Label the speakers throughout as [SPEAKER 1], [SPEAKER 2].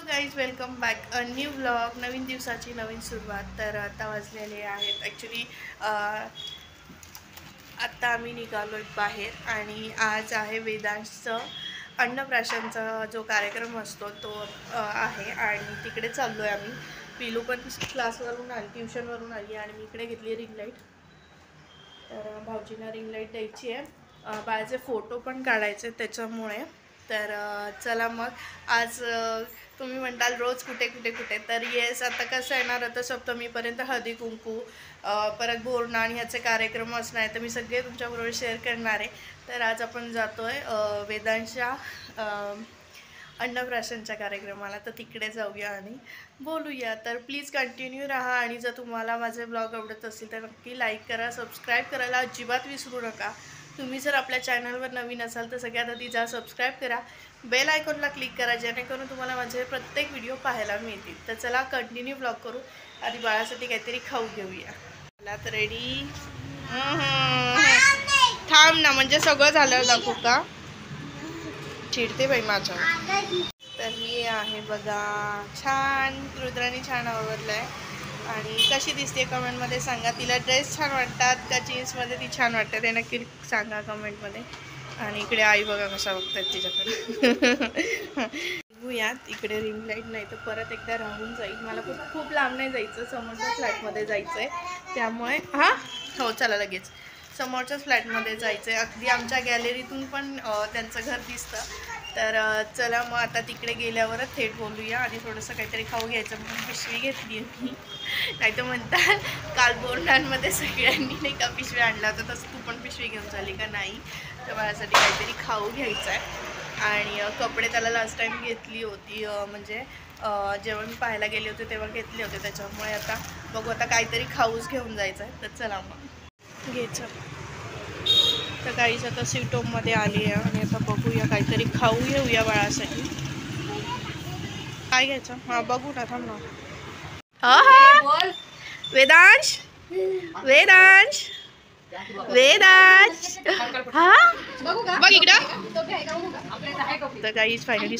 [SPEAKER 1] Guys welcome back new vlog. नवीन दिवसाची नवीन सुरुवात. तर आता वाजलेले आहेत ॲक्च्युली आत्ता आम्ही निघालो बाहेर आणि आज आहे वेदांशचं अन्नप्राशनचा जो कार्यक्रम असतो तो आहे आणि तिकडे चाललो आहे आम्ही. पिलू पण क्लासवरून आली, ट्युशनवरून आली आणि मी इकडे घेतली रिंग लाईट. तर भाऊजींना रिंग लाईट द्यायची आहे, बाळाचे फोटो पण काढायचे त्याच्यामुळे. तर चला मग आज तुम्ही म्हणताल रोज कुठे कुठे कुठे, तर येस आता कसं आहे ना, रथसप्तमीपर्यंत हळदी कुंकू परत बोरनाण ह्याचे कार्यक्रम असणार आहे, तर मी सगळे तुमच्याबरोबर शेअर करणार आहे. तर आज आपण जातो आहे वेदांच्या अन्नप्राशनच्या कार्यक्रमाला, तर तिकडे जाऊया आणि बोलूया. तर प्लीज कंटिन्यू राहा आणि जर तुम्हाला माझे ब्लॉग आवडत असतील तर नक्की लाईक करा, सबस्क्राईब करायला अजिबात विसरू नका. तुम्ही जर आपल्या चॅनलवर नवीन असाल तर सगळ्यात आधी जा सबस्क्राईब करा, बेल आयकॉनला क्लिक करा जेणेकरून तुम्हाला माझे प्रत्येक व्हिडिओ पाहायला मिळतील. तर चला कंटिन्यू ब्लॉग करू. आधी बाळासाठी काहीतरी खाऊ घेऊया. मला तर रेडी थांब ना, म्हणजे सगळं झालं दाखवू का? चिडते बाई माझ्या. तर ही आहे बघा, छान रुद्राने छान आवडलाय. आणि कशी दिसते कमेंटमध्ये सांगा. तिला ड्रेस छान वाटतात का जीन्समध्ये ती छान वाटते ते नक्की सांगा कमेंटमध्ये. आणि इकडे आई बघा कशा बघतात तिच्याकडे. बघूयात इकडे रिंग लाईट नाही तर परत एकदा राहून जाईल. मला खूप लांब नाही जायचं, समोरच्या फ्लॅटमध्ये जायचं आहे त्यामुळे. हां हो चला लगेच समोरच्याच फ्लॅटमध्ये जायचं आहे. अगदी आमच्या गॅलरीतून पण त्यांचं घर दिसतं. तर चला मग आता तिकडे गेल्यावरच थेट बोलूया. आणि थोडंसं काहीतरी खाऊ घ्यायचं म्हणून पिशवी घेतली मी. नाही तर म्हणतात काल बोरनांमध्ये सगळ्यांनी नाही का पिशवी आणला होता, तसं तू पण पिशवी घेऊन झाली का? नाही. तर माझ्यासाठी काहीतरी खाऊ घ्यायचं आहे. आणि कपडे त्याला लास्ट टाईम घेतली होती, म्हणजे जेव्हा मी पाहायला गेले होते तेव्हा घेतले होते, त्याच्यामुळे आता बघू आता काहीतरी खाऊच घेऊन जायचं आहे. तर चला मग घ्यायचं. तर काहीच आता स्वीट होममध्ये आली आहे आणि आता बघूया काहीतरी खाऊ घेऊया बाळासाठी. काय घ्यायचं? हां बघू ना, थांब ना. हा वेदांश वेदांश वेदांश हा बघ इकडं. तर काहीच फायनली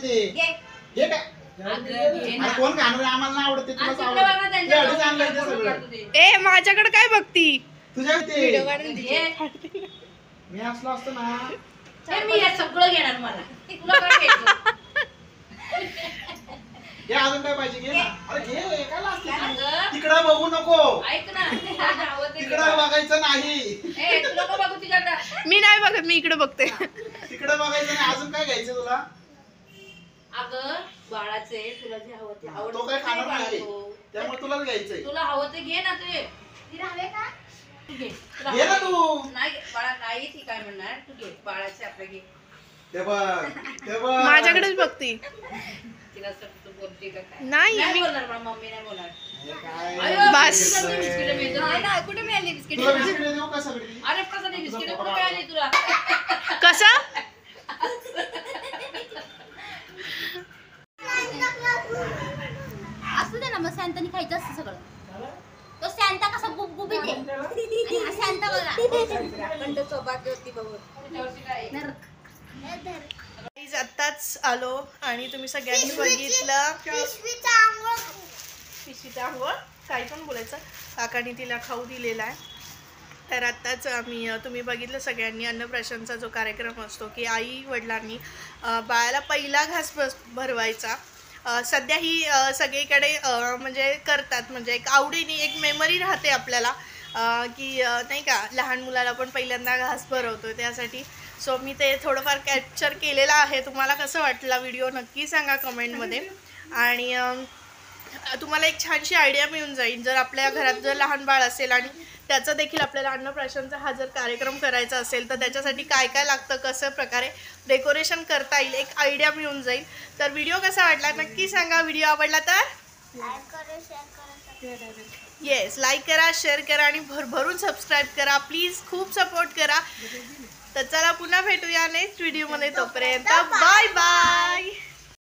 [SPEAKER 2] ते हे काय कोण खाणार आम्हाला नाही आवडत तुला सगळं.
[SPEAKER 1] ए माझ्याकडे काय बघती
[SPEAKER 2] तुझ्या मी असलो असतो ना
[SPEAKER 3] मी हे सगळं घेणार मला तुला काय घ्यायचं
[SPEAKER 2] हे अजून काय पाहिजे घे ना. अरे घे एकाला असते तिकडे बघू नको
[SPEAKER 3] ऐक ना
[SPEAKER 2] तिकडे बघायचं नाही
[SPEAKER 3] ए तू नको बघू तिकडं
[SPEAKER 1] मी नाही बघत मी इकडे बघते
[SPEAKER 2] तिकडे बघायचं नाही अजून काय घ्यायचं तुला
[SPEAKER 3] अगं बाळाचे तुला जे हवं ते आवडतं
[SPEAKER 2] तो काय खाणार नाही त्यामुळे तुलाच घ्यायचंय
[SPEAKER 3] तुला हवं ते घे ना ते राहवे का तू घे
[SPEAKER 2] घे ना तू
[SPEAKER 3] नाही बाळा नाही ती काय म्हणणार तू घे बाळाचे आपले घे
[SPEAKER 2] ते बघ
[SPEAKER 1] माझ्याकडेच बघती
[SPEAKER 3] तिला तू बोलते का काय
[SPEAKER 1] नाही
[SPEAKER 3] नाही
[SPEAKER 1] मी
[SPEAKER 3] बोलणार मला मम्मी नाही बोलणार
[SPEAKER 2] काय
[SPEAKER 1] बस.
[SPEAKER 3] नाही कुठे मिळाली बिस्किट
[SPEAKER 2] तुला बिस्किट देऊ का सगळी
[SPEAKER 3] अरे कसं नाही बिस्किट कुठे मिळाली तुला
[SPEAKER 1] कसा
[SPEAKER 4] असू दे ना मग सॅन्टानी खायचं असतं सगळं तो सॅन्टा कसा गुबगुबीत आहे आणि हा सॅन्टा बघा कंठ चौपाटी होती बघून
[SPEAKER 1] आत्ताच आलो आणि तुम्ही सगळ्यांनी बघितलं पिशवीचा आंघोळ काही पण बोलायचं काकाने तिला खाऊ दिलेला आहे. तर आत्ताच तुम्ही बघितलं सगळ्यांनी अन्नप्राशनचा जो कार्यक्रम असतो की आई वडिलांनी बाळाला पहिला घास भरवायचा. सध्या ही सगळीकडे म्हणजे करतात म्हणजे एक आवडीने एक मेमरी राहते आपल्याला की नाही का लहान मुलाला पण पहिल्यांदा घास भरवतो त्यासाठी. सो मी ते थोडंफार कॅप्चर केलेलं आहे. तुम्हाला कसं वाटला व्हिडिओ नक्की सांगा कमेंटमध्ये. आणि तुम्हाला एक छानशी आयडिया मिळून जाईल जर आपल्या घरात जर लहान बाळ असेल आणि त्याचं देखील आपल्याला अन्नप्राशनचा हा जर कार्यक्रम करायचा असेल तर त्याच्यासाठी काय काय लागतं कसं प्रकारे डेकोरेशन करता येईल एक आयडिया मिळून जाईल. तर व्हिडिओ कसा वाटला नक्की सांगा. व्हिडिओ आवडला तर येस लाईक करा शेअर करा आणि भरभरून सबस्क्राईब करा प्लीज. खूप सपोर्ट करा. तर चला पुन्हा भेटूया नेक्स्ट व्हिडिओमध्ये. तोपर्यंत बाय बाय.